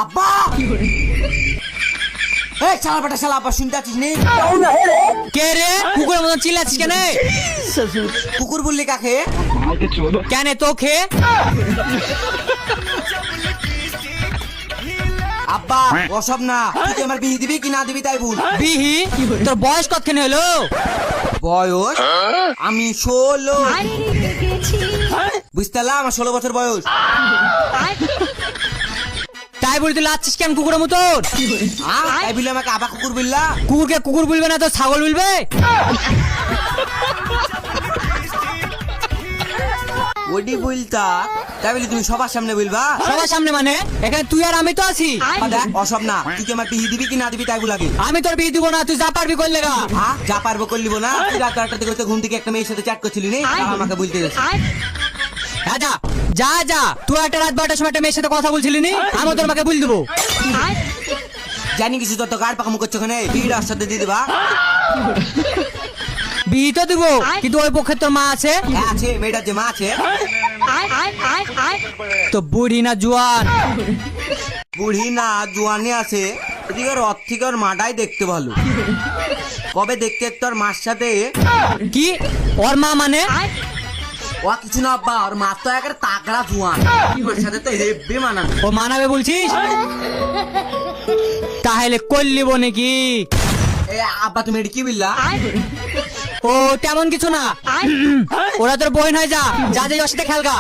আব্বা এই শালা বেটা শালা আব্বা শুনতে আছিস নি? কে রে কুকুরের মতন চিল্লাচ্ছিস কেন? কুকুর বললি কাকে? কেন তোকে? আব্বা ওসব না, তুই কি আমার বিহি দিবি কি না দিবি তাই বল। বিহি? তোর বয়স কতখানি হলো? বয়স আমি 16। বুঝতে পারলাম, আমার 16 বছর বয়স। তাই বলি তুই লাচ্ছিস কেন কুকুরের মতন? তাই বললে আমাকে আবা কুকুর বললা? কুকুরকে কুকুর বলবে না তো ছাগল বলবে? ওডি বলতা, তাই বলি তুমি সবার সামনে বলবা? সবার সামনে মানে? এখানে তুই আর আমি তো আছি। দেখ অসব না, তুই কি আমার বিহি দিবি কি না দিবি তাই বল আগে। আমি তোর বিয়ে দিব না, তুই যা পারবি করলে গা। যা পারবো করলিব না? তুই রাত 12টার দিকে ঘুম থেকে একটা মেয়ের সাথে চ্যাট করছিলি নি, আর আমাকে বলতে গেছিস। যা যা যা, তুই একটা রাত 12টার সময় একটা মেয়ের সাথে কথা বলছিলি নি, আমি তোর মাকে বল দেবো। জানি কিছু তোর তো গাড় পাকামো করছো ওখানে, বিহিটা ওর সাথে দিয়ে দিবা। বিয়ে তো দিব, কিন্তু ওই পক্ষে তোর মা আছে? হ্যাঁ আছে, মেয়েটার যে মা আছে। তো বুড়ি না জোয়ান? বুড়ি না জোয়ানি আছে, এদিকে ওর থেকে ওর মাটাই দেখতে ভালো। কবে দেখতে তোর মার সাথে? কি ওর মা মানে? ও কিছু না আব্বা, ওর মা তো একের তাগড়া জোয়ান, ওর সাথে তো হেব্বি মানানো। ও মানাবে বলছিস? তাহলে করলিব নাকি? আব্বা তুমি এটা কি বললা? ও তেমন কিছু না, ওরা তোর বোন হয়ে যা, যা যা ওর সাথে খেলগা।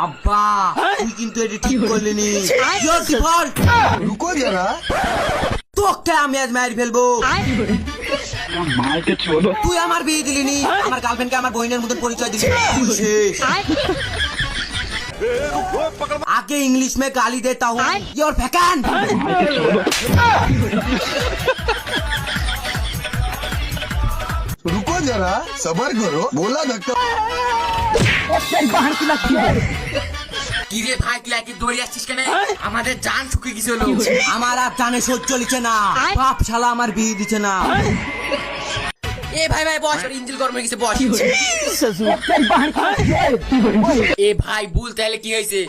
আব্বা তুই কিন্তু এটা ঠিক করলি নি। रुको जरा তোকে আমি আজ মারি ফেলবো। তুই আমার বিয়ে দিলি নি, আমার গার্লফ্রেন্ডকে আমার বোনের মতন পরিচয় দিলি, তুই শেষ। आगे इंग्लिश में गाली देता हूँ, योर फैकन। रुको जरा सबर करो बोला धक्का কিরে ভাই কি লাগি দৌড়ি আসছিস কেন? আমাদের জান শুকে গেছিল, আমার আর জানে সহ্য চলিছে না। বাপ শালা আমার বিয়ে দিছে না। এ ভাই ভাই বস, ইঞ্জিল গরম হয়ে গেছে বস। এ ভাই ভুল তাহলে কি হয়েছে?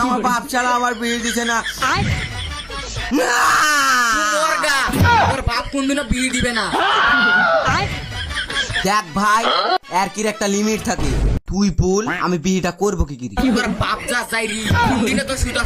আমার বাপ শালা আমার বিয়ে দিছে না। মুরগা, তোর বাপ কোনদিনও বিয়ে দিবে না। দেখ ভাই, এর কি একটা লিমিট থাকে। তুই বল আমি বিয়েটা করবো কি? তোর বাপ যা চাই রি, কোনদিনে তো সুদা